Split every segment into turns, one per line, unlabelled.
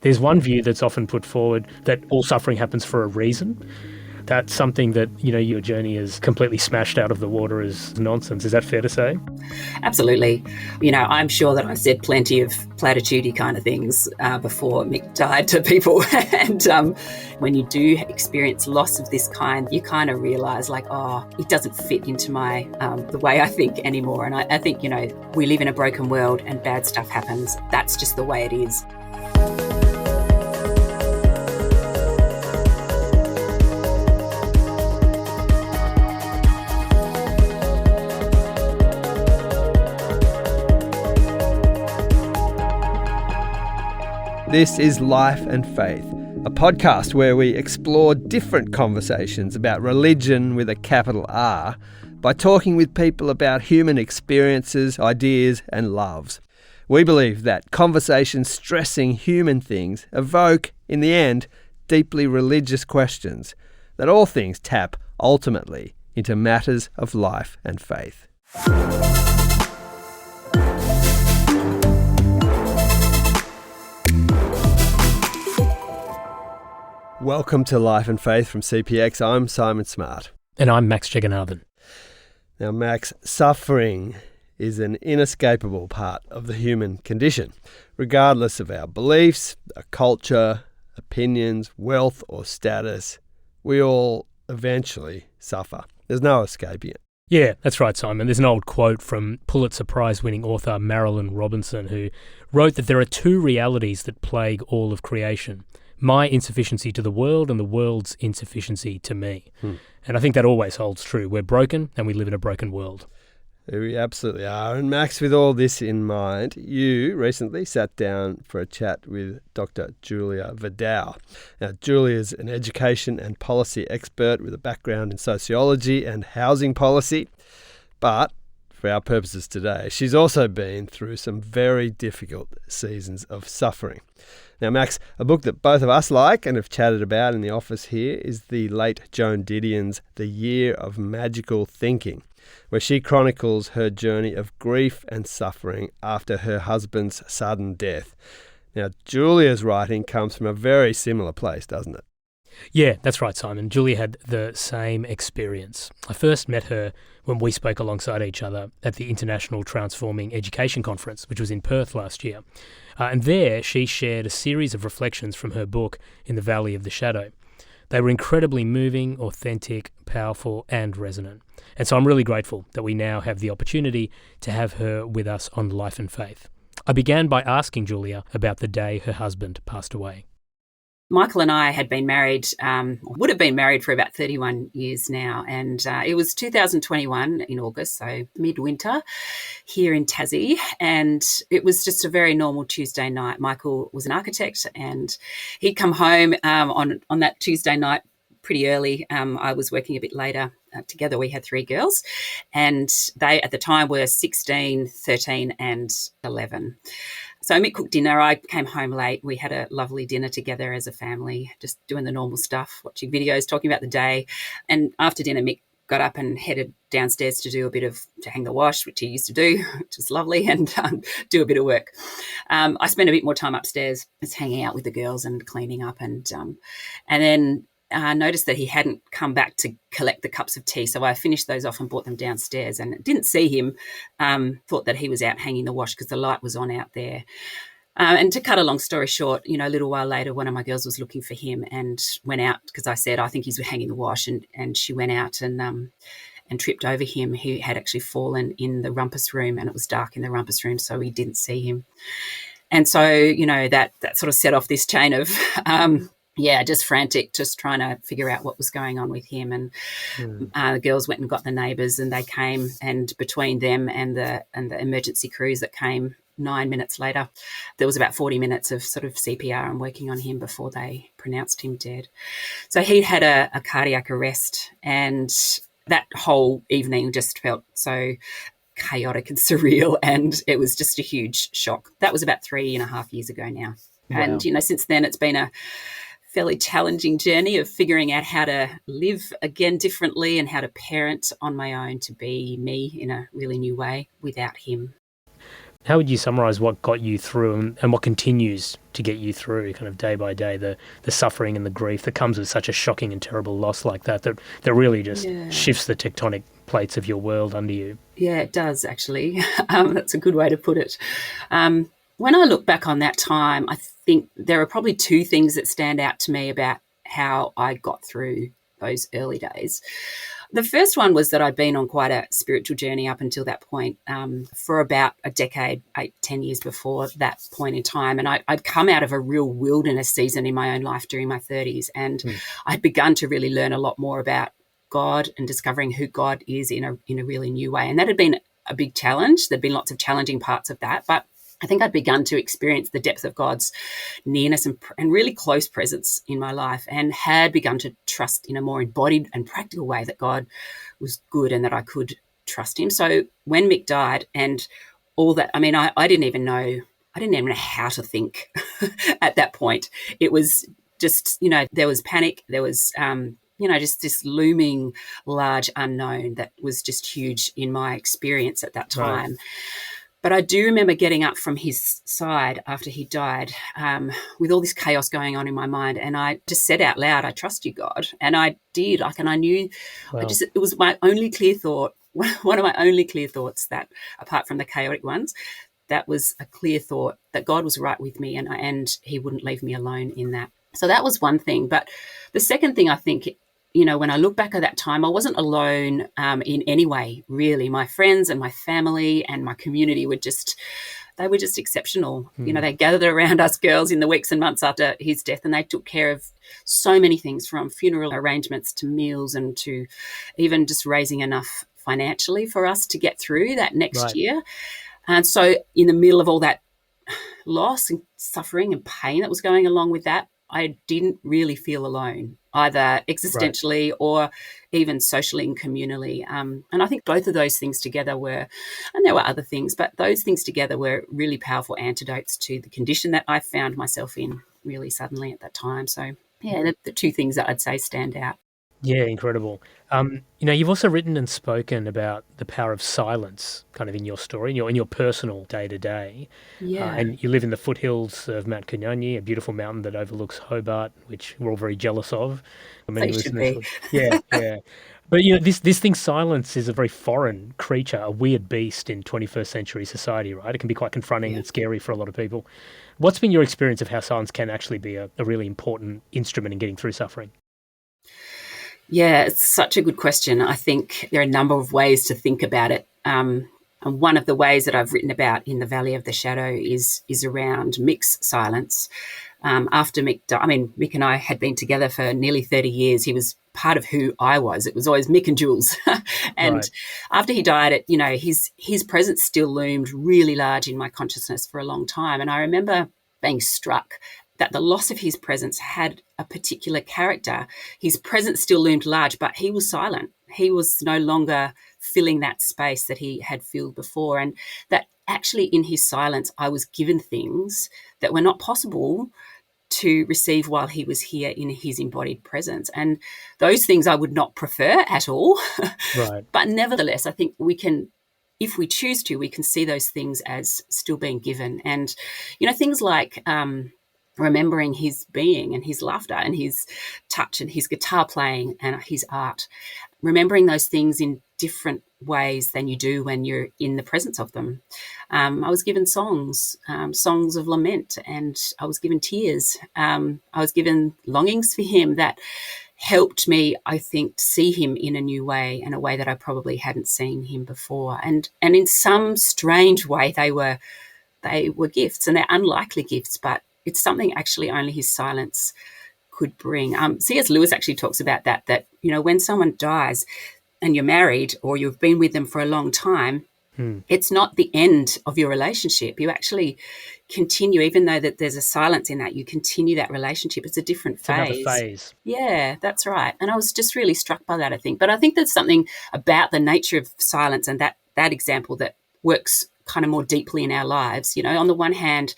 There's one view that's often put forward that all suffering happens for a reason. That's something that, your journey is completely smashed out of the water as nonsense. Is that fair to say?
Absolutely. I'm sure that I've said plenty of platitudey kind of things before Mick died to people. And when you do experience loss of this kind, you kind of realise it doesn't fit into my the way I think anymore. And I think, we live in a broken world and bad stuff happens. That's just the way it is.
This is Life and Faith, a podcast where we explore different conversations about religion with a capital R by talking with people about human experiences, ideas and loves. We believe that conversations stressing human things evoke, in the end, deeply religious questions, that all things tap, ultimately, into matters of life and faith. Welcome to Life and Faith from CPX. I'm Simon Smart.
And I'm Max Jagannathan.
Now, Max, suffering is an inescapable part of the human condition. Regardless of our beliefs, our culture, opinions, wealth or status, we all eventually suffer. There's no escaping it.
Yeah, that's right, Simon. There's an old quote from Pulitzer Prize-winning author Marilyn Robinson, who wrote that there are two realities that plague all of creation: my insufficiency to the world and the world's insufficiency to me. And I think that always holds true. We're broken and we live in a broken world.
We absolutely are. And Max, with all this in mind, you recently sat down for a chat with Dr. Julia Verdouw. Now, Julia is an education and policy expert with a background in sociology and housing policy. But for our purposes today, she's also been through some very difficult seasons of suffering. Now, Max, a book that both of us like and have chatted about in the office here is the late Joan Didion's The Year of Magical Thinking, where she chronicles her journey of grief and suffering after her husband's sudden death. Now, Julia's writing comes from a very similar place, doesn't it?
Yeah, that's right, Simon. Julia had the same experience. I first met her when we spoke alongside each other at the International Transforming Education Conference, which was in Perth last year. And there she shared a series of reflections from her book, In the Valley of the Shadow. They were incredibly moving, authentic, powerful and resonant. And so I'm really grateful that we now have the opportunity to have her with us on Life and Faith. I began by asking Julia about the day her husband passed away.
Michael and I had been married, would have been married for about 31 years now. And it was 2021 in August, so midwinter here in Tassie. And it was just a very normal Tuesday night. Michael was an architect and he'd come home on that Tuesday night pretty early. I was working a bit later. Together we had three girls and they at the time were 16, 13 and 11. So Mick cooked dinner. I came home late. We had a lovely dinner together as a family, just doing the normal stuff, watching videos, talking about the day. And after dinner, Mick got up and headed downstairs to hang the wash, which he used to do, which was lovely, and do a bit of work. I spent a bit more time upstairs, just hanging out with the girls and cleaning up, and then noticed that he hadn't come back to collect the cups of tea. So I finished those off and brought them downstairs and didn't see him, thought that he was out hanging the wash because the light was on out there. And to cut a long story short, a little while later, one of my girls was looking for him and went out because I said, I think he's hanging the wash. And she went out and tripped over him. He had actually fallen in the rumpus room and it was dark in the rumpus room, so we didn't see him. And so, that sort of set off this chain of just frantic, just trying to figure out what was going on with him. And the girls went and got the neighbours and they came, and between them and the emergency crews that came 9 minutes later, there was about 40 minutes of sort of CPR and working on him before they pronounced him dead. So he'd had a cardiac arrest, and that whole evening just felt so chaotic and surreal, and it was just a huge shock. That was about 3.5 years ago now. Wow. And, since then it's been a fairly challenging journey of figuring out how to live again differently and how to parent on my own to be me in a really new way without him.
How would you summarise what got you through and what continues to get you through kind of day by day, the suffering and the grief that comes with such a shocking and terrible loss like that really just shifts the tectonic plates of your world under you?
Yeah, it does, actually. That's a good way to put it. When I look back on that time, I think there are probably two things that stand out to me about how I got through those early days. The first one was that I'd been on quite a spiritual journey up until that point, for about a decade, 10 years before that point in time. And I'd come out of a real wilderness season in my own life during my 30s. And I'd begun to really learn a lot more about God and discovering who God is in a really new way. And that had been a big challenge. There'd been lots of challenging parts of that, but I think I'd begun to experience the depth of God's nearness and really close presence in my life, and had begun to trust in a more embodied and practical way that God was good and that I could trust him. So when Mick died and all that, I mean, I didn't even know how to think at that point. It was just, there was panic, there was, just this looming large unknown that was just huge in my experience at that time. Right. But I do remember getting up from his side after he died, with all this chaos going on in my mind. And I just said out loud, "I trust you, God." And I did. And I knew, wow. It was my only clear thought, one of my only clear thoughts, that apart from the chaotic ones, that was a clear thought that God was right with me and he wouldn't leave me alone in that. So that was one thing. But the second thing, I think, when I look back at that time, I wasn't alone in any way, really. My friends and my family and my community were just exceptional. They gathered around us girls in the weeks and months after his death, and they took care of so many things, from funeral arrangements to meals and to even just raising enough financially for us to get through that next year. And so in the middle of all that loss and suffering and pain that was going along with that, I didn't really feel alone, either existentially or even socially and communally. And I think both of those things together were, and there were other things, but those things together were really powerful antidotes to the condition that I found myself in really suddenly at that time. So, yeah, the two things that I'd say stand out.
Yeah, incredible. You've also written and spoken about the power of silence, kind of in your story, in your personal day to day. And you live in the foothills of Mount Kunyunyi, a beautiful mountain that overlooks Hobart, which we're all very jealous of.
They should be.
Yeah. But this thing, silence, is a very foreign creature, a weird beast in 21st century society, right? It can be quite confronting and scary for a lot of people. What's been your experience of how silence can actually be a really important instrument in getting through suffering?
Yeah, it's such a good question. I think there are a number of ways to think about it. And one of the ways that I've written about in The Valley of the Shadow is around Mick's silence. After Mick died, Mick and I had been together for nearly 30 years. He was part of who I was. It was always Mick and Jules. And after he died, his presence still loomed really large in my consciousness for a long time. And I remember being struck that the loss of his presence had a particular character. His presence still loomed large, but he was silent. He was no longer filling that space that he had filled before. And that actually in his silence, I was given things that were not possible to receive while he was here in his embodied presence. And those things I would not prefer at all. Right. But nevertheless, I think we can, if we choose to, we can see those things as still being given. And, things like remembering his being and his laughter and his touch and his guitar playing and his art, remembering those things in different ways than you do when you're in the presence of them. I was given songs of lament, and I was given tears. I was given longings for him that helped me, I think, see him in a new way, in a way that I probably hadn't seen him before. And in some strange way, they were gifts, and they're unlikely gifts, but it's something actually only his silence could bring. C.S. Lewis actually talks about that, when someone dies and you're married or you've been with them for a long time, it's not the end of your relationship. You actually continue, even though that there's a silence in that, you continue that relationship. It's a different phase.
It's another phase.
Yeah, that's right. And I was just really struck by that, I think. But I think there's something about the nature of silence and that example that works kind of more deeply in our lives. On the one hand,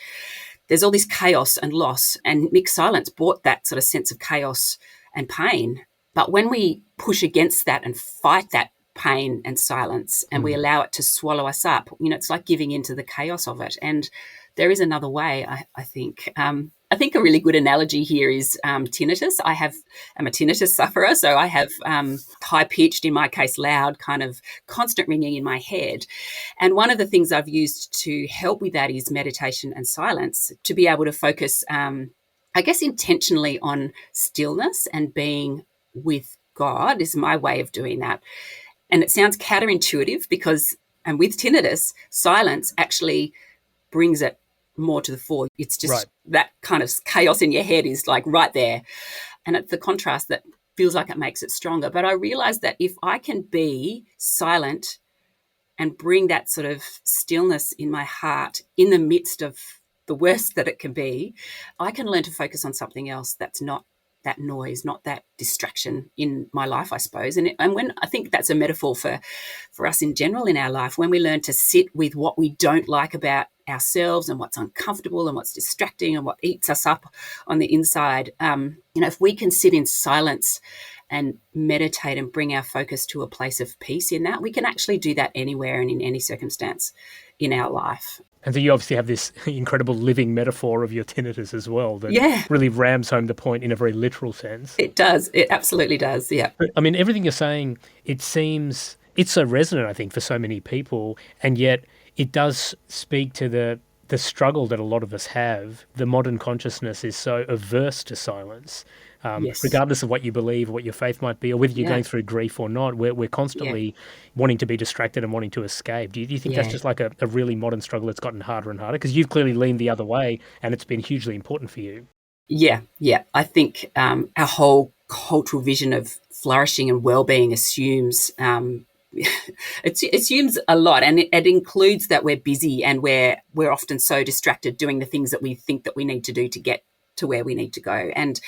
there's all this chaos and loss, and Mick's silence brought that sort of sense of chaos and pain. But when we push against that and fight that pain and silence, and we allow it to swallow us up. It's like giving into the chaos of it. And there is another way, I think. I think a really good analogy here is tinnitus. I'm a tinnitus sufferer, so I have high-pitched, in my case loud, kind of constant ringing in my head. And one of the things I've used to help with that is meditation and silence, to be able to focus, I guess, intentionally on stillness and being with God is my way of doing that. And it sounds counterintuitive because, and with tinnitus, silence actually brings it more to the fore. It's just that kind of chaos in your head is like right there. And it's the contrast that feels like it makes it stronger. But I realized that if I can be silent and bring that sort of stillness in my heart in the midst of the worst that it can be, I can learn to focus on something else that's not that noise, not that distraction in my life, I suppose. And when I think that's a metaphor for us in general in our life, when we learn to sit with what we don't like about ourselves and what's uncomfortable and what's distracting and what eats us up on the inside, if we can sit in silence and meditate and bring our focus to a place of peace in that, we can actually do that anywhere and in any circumstance in our life.
And so you obviously have this incredible living metaphor of your tinnitus as well that really rams home the point in a very literal sense.
It does. It absolutely does, yeah.
I mean, everything you're saying, it seems, it's so resonant, I think, for so many people, and yet it does speak to the struggle that a lot of us have. The modern consciousness is so averse to silence. Regardless of what you believe, what your faith might be, or whether you're going through grief or not, we're constantly wanting to be distracted and wanting to escape. Do you think that's just like a really modern struggle that's gotten harder and harder? Because you've clearly leaned the other way and it's been hugely important for you. Yeah.
I think our whole cultural vision of flourishing and well-being assumes it assumes a lot, and it includes that we're busy and we're often so distracted doing the things that we think that we need to do to get to where we need to go. And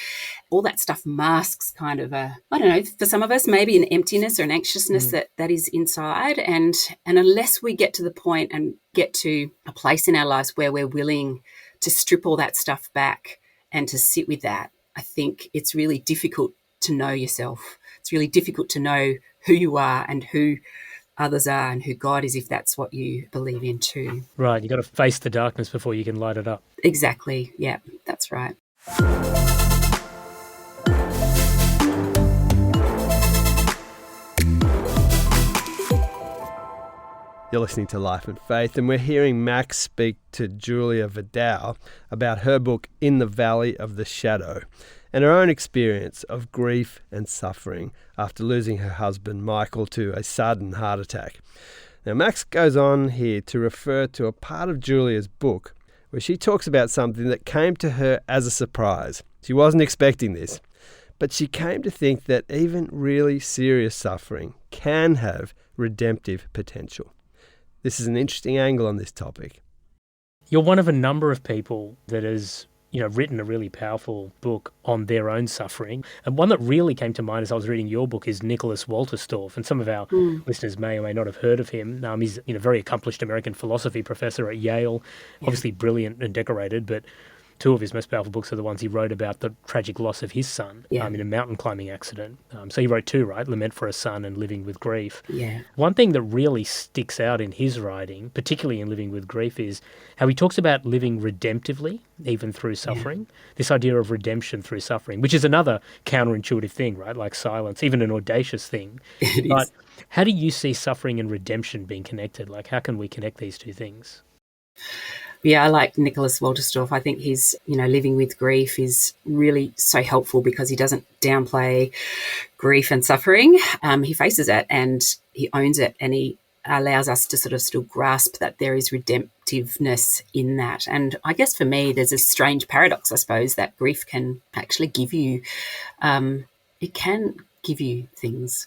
all that stuff masks kind of I don't know, for some of us, maybe an emptiness or an anxiousness that is inside. And unless we get to the point and get to a place in our lives where we're willing to strip all that stuff back and to sit with that, I think it's really difficult to know yourself. It's really difficult to know who you are and who others are and who God is, if that's what you believe in too.
Right, you've got to face the darkness before you can light it up.
Exactly, yeah, that's right.
You're listening to Life and Faith, and we're hearing Max speak to Julia Verdouw about her book In the Valley of the Shadow and her own experience of grief and suffering after losing her husband Michael to a sudden heart attack. Now, Max goes on here to refer to a part of Julia's book where she talks about something that came to her as a surprise. She wasn't expecting this, but she came to think that even really serious suffering can have redemptive potential. This is an interesting angle on this topic.
You're one of a number of people that has, written a really powerful book on their own suffering. And one that really came to mind as I was reading your book is Nicholas Walterstorff. And some of our listeners may or may not have heard of him. He's a very accomplished American philosophy professor at Yale, obviously brilliant and decorated, but two of his most powerful books are the ones he wrote about the tragic loss of his son in a mountain climbing accident. So he wrote two, right? Lament for a Son and Living with Grief.
Yeah.
One thing that really sticks out in his writing, particularly in Living with Grief, is how he talks about living redemptively, even through suffering. This idea of redemption through suffering, which is another counterintuitive thing, right? Like silence, even an audacious thing. But
is.
How do you see suffering and redemption being connected? Like, how can we connect these two things?
Yeah, I like Nicholas Walterstorff. I think his, Living with Grief is really so helpful because he doesn't downplay grief and suffering. He faces it and he owns it, and he allows us to sort of still grasp that there is redemptiveness in that. And I guess for me, there's a strange paradox, I suppose, that grief can actually give you, it can give you things.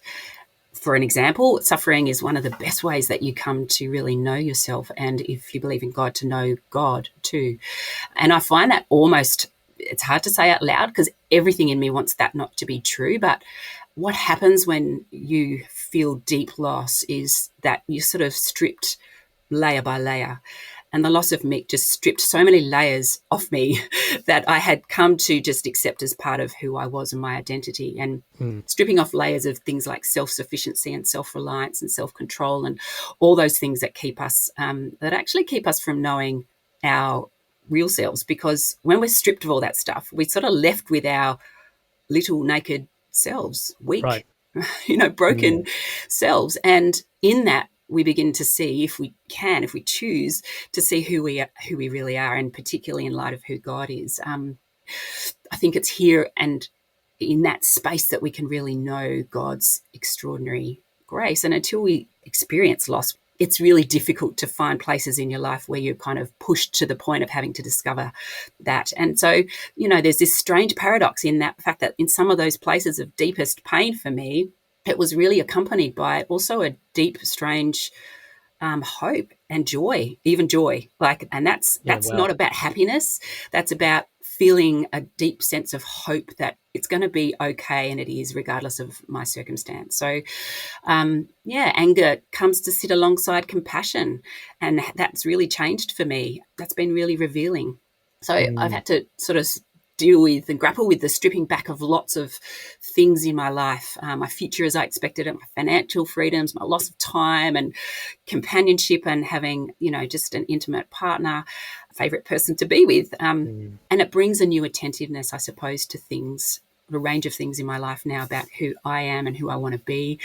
For an example, suffering is one of the best ways that you come to really know yourself, and if you believe in God, to know God too. And I find that almost, it's hard to say out loud because everything in me wants that not to be true, but what happens when you feel deep loss is that you're sort of stripped layer by layer. And the loss of Mick just stripped so many layers off me that I had come to just accept as part of who I was and my identity. And stripping off layers of things like self-sufficiency and self-reliance and self-control and all those things that keep us, that actually keep us from knowing our real selves. Because when we're stripped of all that stuff, we're sort of left with our little naked selves, weak,
Right.
broken selves. And in that, we begin to see, if we choose to see who we really are, and particularly in light of who God is. I think it's here and in that space that we can really know God's extraordinary grace. And until we experience loss, it's really difficult to find places in your life where you're kind of pushed to the point of having to discover that. And so, there's this strange paradox in that fact that in some of those places of deepest pain for me, it was really accompanied by also a deep, strange hope and joy, even joy. And that's not about happiness. That's about feeling a deep sense of hope that it's going to be okay, and it is, regardless of my circumstance. So, anger comes to sit alongside compassion, and that's really changed for me. That's been really revealing. So I've had to sort of deal with and grapple with the stripping back of lots of things in my life, my future as I expected it, my financial freedoms, my loss of time and companionship, and having, just an intimate partner, a favourite person to be with. And it brings a new attentiveness, I suppose, to things, a range of things in my life now about who I am and who I want to be,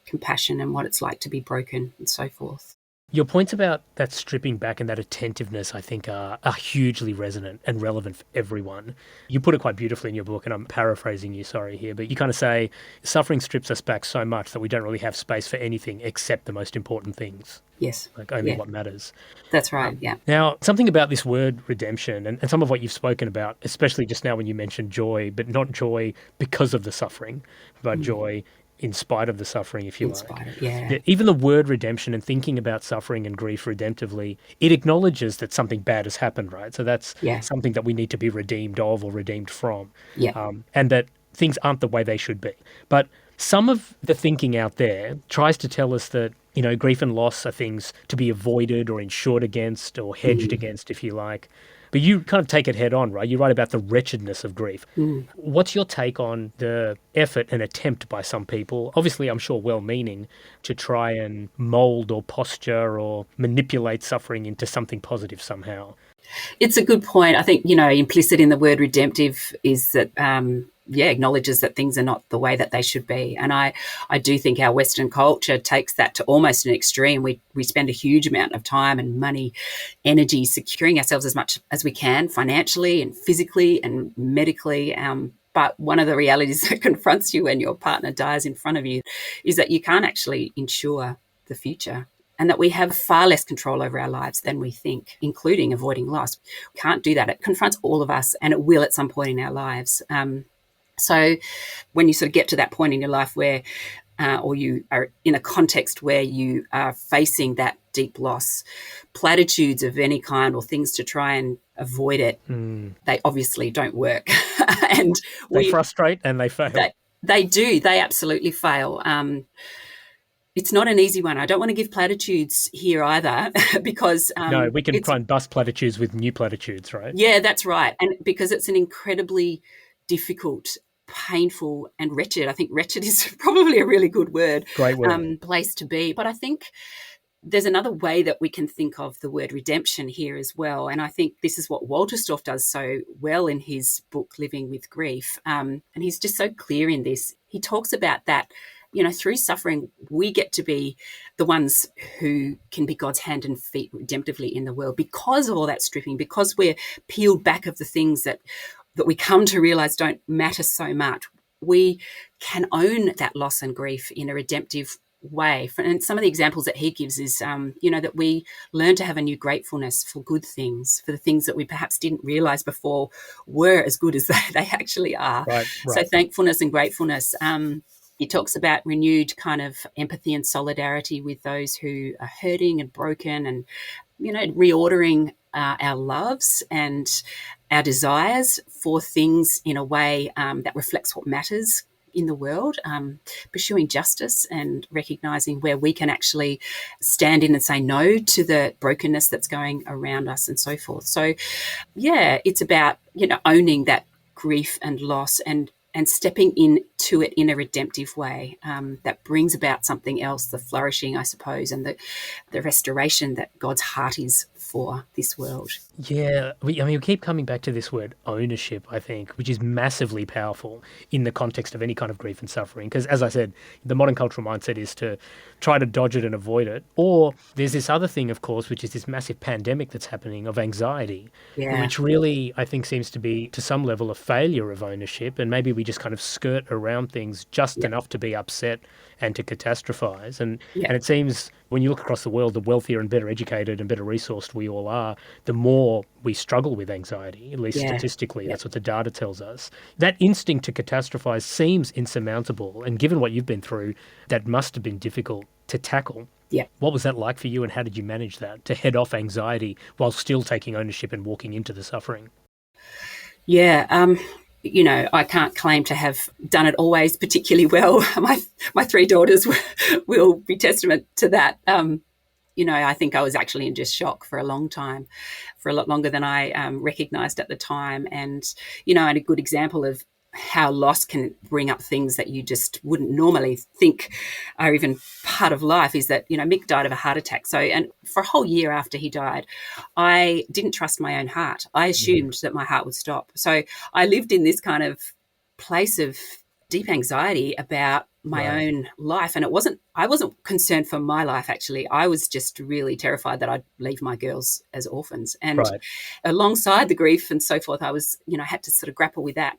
compassion and what it's like to be broken and so forth.
Your points about that stripping back and that attentiveness, I think, are hugely resonant and relevant for everyone. You put it quite beautifully in your book, and I'm paraphrasing you, sorry here, but you kind of say, suffering strips us back so much that we don't really have space for anything except the most important things.
Yes.
Like only what matters.
That's right, yeah.
Now, something about this word redemption and some of what you've spoken about, especially just now when you mentioned joy, but not joy because of the suffering, but joy in spite of the suffering, if you like. Even the word redemption and thinking about suffering and grief redemptively, it acknowledges that something bad has happened, right? So that's something that we need to be redeemed of or redeemed from. And that things aren't the way they should be. But some of the thinking out there tries to tell us that, grief and loss are things to be avoided or insured against or hedged against, if you like. But you kind of take it head on, right? You write about the wretchedness of grief. What's your take on the effort and attempt by some people, obviously I'm sure well-meaning, to try and mould or posture or manipulate suffering into something positive somehow?
It's a good point. I think, implicit in the word redemptive is that, acknowledges that things are not the way that they should be. And I do think our Western culture takes that to almost an extreme. We spend a huge amount of time and money, energy securing ourselves as much as we can financially and physically and medically. But one of the realities that confronts you when your partner dies in front of you is that you can't actually ensure the future, and that we have far less control over our lives than we think, including avoiding loss. We can't do that. It confronts all of us, and it will at some point in our lives. So when you sort of get to that point in your life where, or you are in a context where you are facing that deep loss, platitudes of any kind or things to try and avoid it, they obviously don't work. And
they frustrate and they fail.
They do. They absolutely fail. It's not an easy one. I don't want to give platitudes here either because...
no, we can try and bust platitudes with new platitudes, right?
Yeah, that's right. And because it's an incredibly difficult, painful and wretched, I think wretched is probably a really good word.
Great word.
Place to be. But I think there's another way that we can think of the word redemption here as well. And I think this is what Walterstorff does so well in his book, Living with Grief. And he's just so clear in this. He talks about that, through suffering, we get to be the ones who can be God's hand and feet redemptively in the world because of all that stripping, because we're peeled back of the things that we come to realize don't matter so much. We can own that loss and grief in a redemptive way. And some of the examples that he gives is, that we learn to have a new gratefulness for good things, for the things that we perhaps didn't realize before were as good as they actually are.
Right.
So thankfulness and gratefulness. He talks about renewed kind of empathy and solidarity with those who are hurting and broken, and, reordering our loves and our desires for things in a way that reflects what matters in the world, pursuing justice and recognising where we can actually stand in and say no to the brokenness that's going around us and so forth. So, yeah, it's about, owning that grief and loss and stepping into it in a redemptive way that brings about something else, the flourishing, I suppose, and the restoration that God's heart is for this world.
Yeah, we keep coming back to this word ownership, I think, which is massively powerful in the context of any kind of grief and suffering. Because, as I said, the modern cultural mindset is to try to dodge it and avoid it. Or there's this other thing, of course, which is this massive pandemic that's happening of anxiety,
Yeah.
which really, I think, seems to be, to some level, a failure of ownership. And maybe we just kind of skirt around things just enough to be upset and to catastrophize. And it seems when you look across the world, the wealthier and better educated and better resourced we all are, the more we struggle with anxiety, at least statistically. That's what the data tells us. That instinct to catastrophize seems insurmountable. And given what you've been through, that must have been difficult to tackle.
Yeah.
What was that like for you, and how did you manage that, to head off anxiety while still taking ownership and walking into the suffering?
Yeah. I can't claim to have done it always particularly well. My three daughters will be testament to that. I think I was actually in just shock for a long time, for a lot longer than I recognised at the time. And, and a good example of how loss can bring up things that you just wouldn't normally think are even part of life is that, Mick died of a heart attack. So, and for a whole year after he died, I didn't trust my own heart. I assumed that my heart would stop. So I lived in this kind of place of deep anxiety about my own life. And I wasn't concerned for my life, actually. I was just really terrified that I'd leave my girls as orphans. And alongside the grief and so forth, I was, had to sort of grapple with that.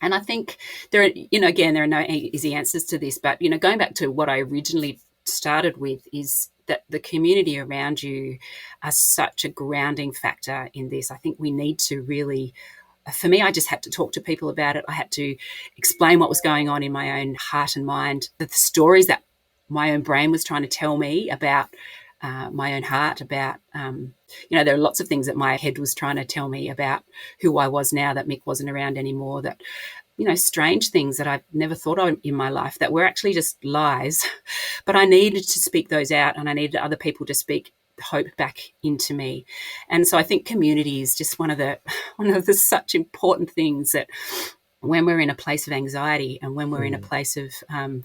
And I think there are no easy answers to this, but, going back to what I originally started with is that the community around you are such a grounding factor in this. I think we need to really, for me, I just had to talk to people about it. I had to explain what was going on in my own heart and mind, the stories that my own brain was trying to tell me about my own heart, about, there are lots of things that my head was trying to tell me about who I was now that Mick wasn't around anymore, that, strange things that I've never thought of in my life that were actually just lies. But I needed to speak those out, and I needed other people to speak hope back into me. And so I think community is just one of the such important things that when we're in a place of anxiety and when we're in a place of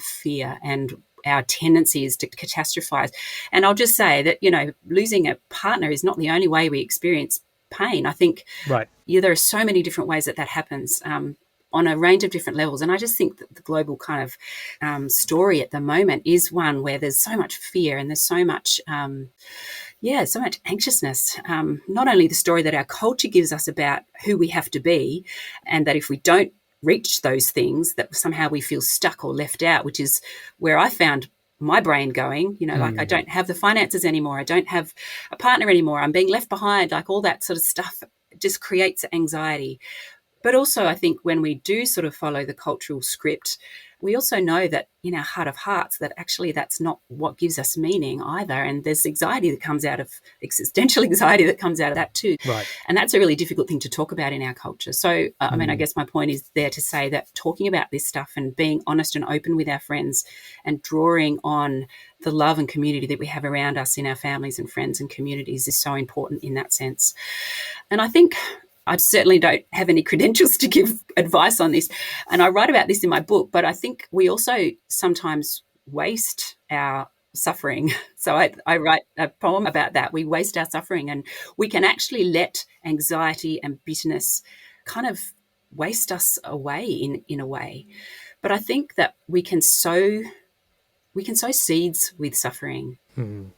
fear, and our tendency is to catastrophize. And I'll just say that, losing a partner is not the only way we experience pain. I think there are so many different ways that happens on a range of different levels. And I just think that the global kind of story at the moment is one where there's so much fear and there's so much so much anxiousness. Not only the story that our culture gives us about who we have to be, and that if we don't reach those things, that somehow we feel stuck or left out, which is where I found my brain going, like I don't have the finances anymore. I don't have a partner anymore. I'm being left behind, like all that sort of stuff just creates anxiety. But also I think when we do sort of follow the cultural script, we also know that in our heart of hearts that actually that's not what gives us meaning either. And there's anxiety that comes out of existential anxiety that comes out of that too.
Right.
And that's a really difficult thing to talk about in our culture. So, I guess my point is there to say that talking about this stuff and being honest and open with our friends and drawing on the love and community that we have around us in our families and friends and communities is so important in that sense. And I think I certainly don't have any credentials to give advice on this. And I write about this in my book, but I think we also sometimes waste our suffering. So I write a poem about that. We waste our suffering, and we can actually let anxiety and bitterness kind of waste us away in a way. But I think that we can sow seeds with suffering.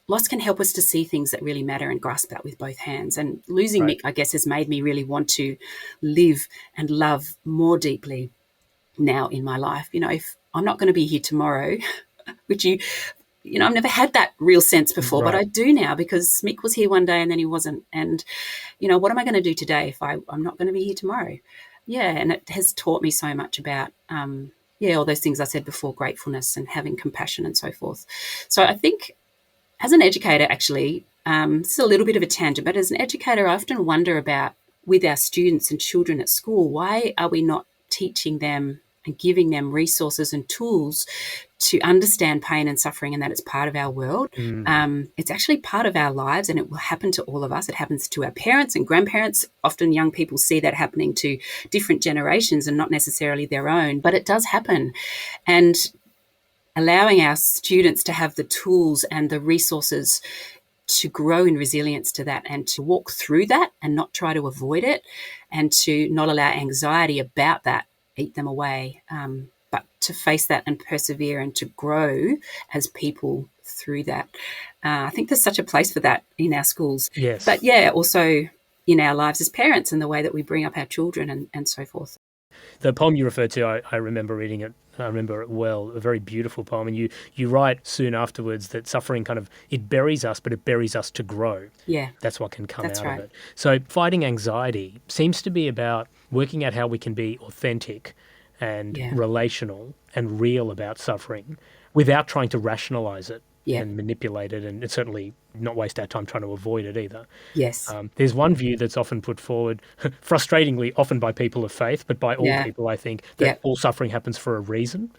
Loss can help us to see things that really matter and grasp that with both hands. And losing Mick, I guess, has made me really want to live and love more deeply now in my life. If I'm not going to be here tomorrow, which I've never had that real sense before, but I do now because Mick was here one day and then he wasn't. And, what am I going to do today if I'm not going to be here tomorrow? Yeah, and it has taught me so much about, all those things I said before, gratefulness and having compassion and so forth. So I think as an educator, actually, this is a little bit of a tangent, but as an educator, I often wonder about with our students and children at school, why are we not teaching them and giving them resources and tools to understand pain and suffering, and that it's part of our world. It's actually part of our lives, and it will happen to all of us. It happens to our parents and grandparents. Often young people see that happening to different generations and not necessarily their own, but it does happen. And allowing our students to have the tools and the resources to grow in resilience to that and to walk through that and not try to avoid it, and to not allow anxiety about that eat them away, but to face that and persevere and to grow as people through that. I think there's such a place for that in our schools.
Yes.
But also in our lives as parents and the way that we bring up our children and so forth.
The poem you referred to, I remember reading it. I remember it well, a very beautiful poem. And you write soon afterwards that suffering it buries us, but it buries us to grow.
Yeah.
That's what can come out
right.
of it. So fighting anxiety seems to be about working out how we can be authentic and relational and real about suffering without trying to rationalize it and manipulate it, and certainly not waste our time trying to avoid it either.
Yes.
There's one view that's often put forward, frustratingly often by people of faith, but by all people, I think, that all suffering happens for a reason,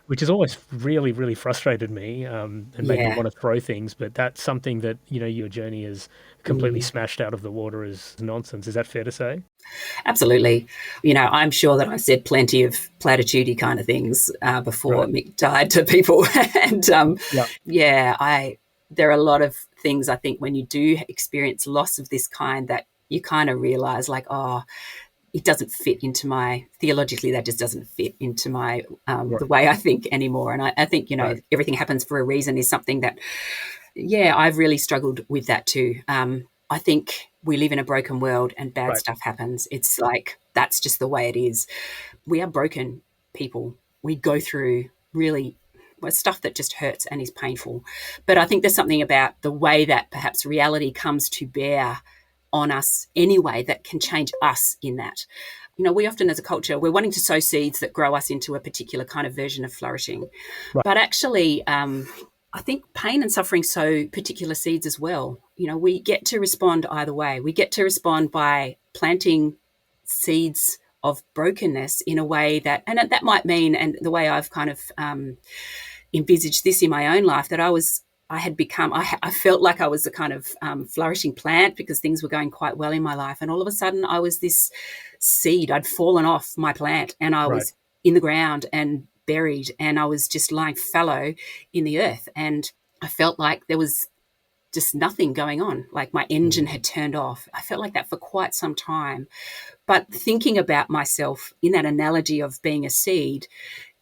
which has always really, really frustrated me and made me want to throw things. But that's something that, your journey is completely smashed out of the water as nonsense. Is that fair to say?
Absolutely. I'm sure that I said plenty of platitudey kind of things before Mick died to people. And there are a lot of things, I think, when you do experience loss of this kind that you kind of realize it doesn't fit into theologically, that just doesn't fit into my, the way I think anymore. And I think, everything happens for a reason is something that, I've really struggled with that too. I think we live in a broken world and bad stuff happens. It's like, that's just the way it is. We are broken people. We go through really stuff that just hurts and is painful. But I think there's something about the way that perhaps reality comes to bear on us anyway that can change us in that. We often as a culture, we're wanting to sow seeds that grow us into a particular kind of version of flourishing. Right. But actually, I think pain and suffering sow particular seeds as well. We get to respond either way. We get to respond by planting seeds of brokenness in a way that might mean, and the way I've kind of envisaged this in my own life, that I felt like I was a kind of flourishing plant because things were going quite well in my life. And all of a sudden I was this seed. I'd fallen off my plant and I was in the ground and buried, and I was just lying fallow in the earth. And I felt like there was just nothing going on, like my engine had turned off. I felt like that for quite some time. But thinking about myself in that analogy of being a seed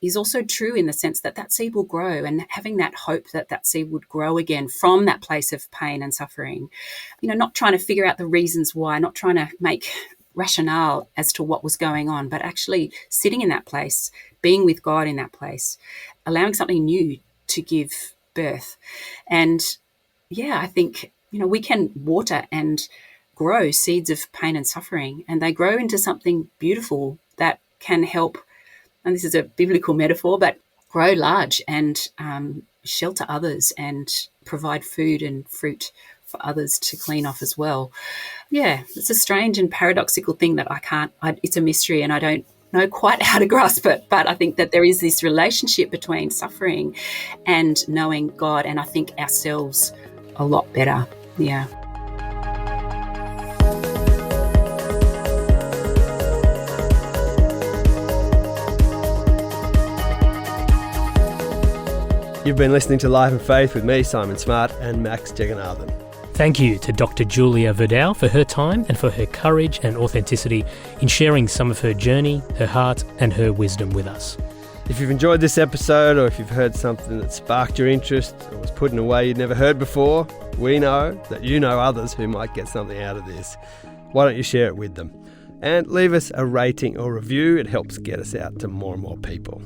is also true in the sense that that seed will grow, and having that hope that that seed would grow again from that place of pain and suffering, not trying to figure out the reasons why, not trying to make rationale as to what was going on, but actually sitting in that place, being with God in that place, allowing something new to give birth. And I think, we can water and grow seeds of pain and suffering, and they grow into something beautiful that can help, and this is a biblical metaphor, but grow large and shelter others and provide food and fruit for others to clean off as well. Yeah, it's a strange and paradoxical thing that it's a mystery and I don't know quite how to grasp it, but I think that there is this relationship between suffering and knowing God, and I think ourselves a lot better. Yeah.
You've been listening to Life and Faith with me, Simon Smart, and Max Jagannathan.
Thank you to Dr. Julia Verdouw for her time and for her courage and authenticity in sharing some of her journey, her heart, and her wisdom with us.
If you've enjoyed this episode, or if you've heard something that sparked your interest or was put in a way you'd never heard before, we know that you know others who might get something out of this. Why don't you share it with them? And leave us a rating or review. It helps get us out to more and more people.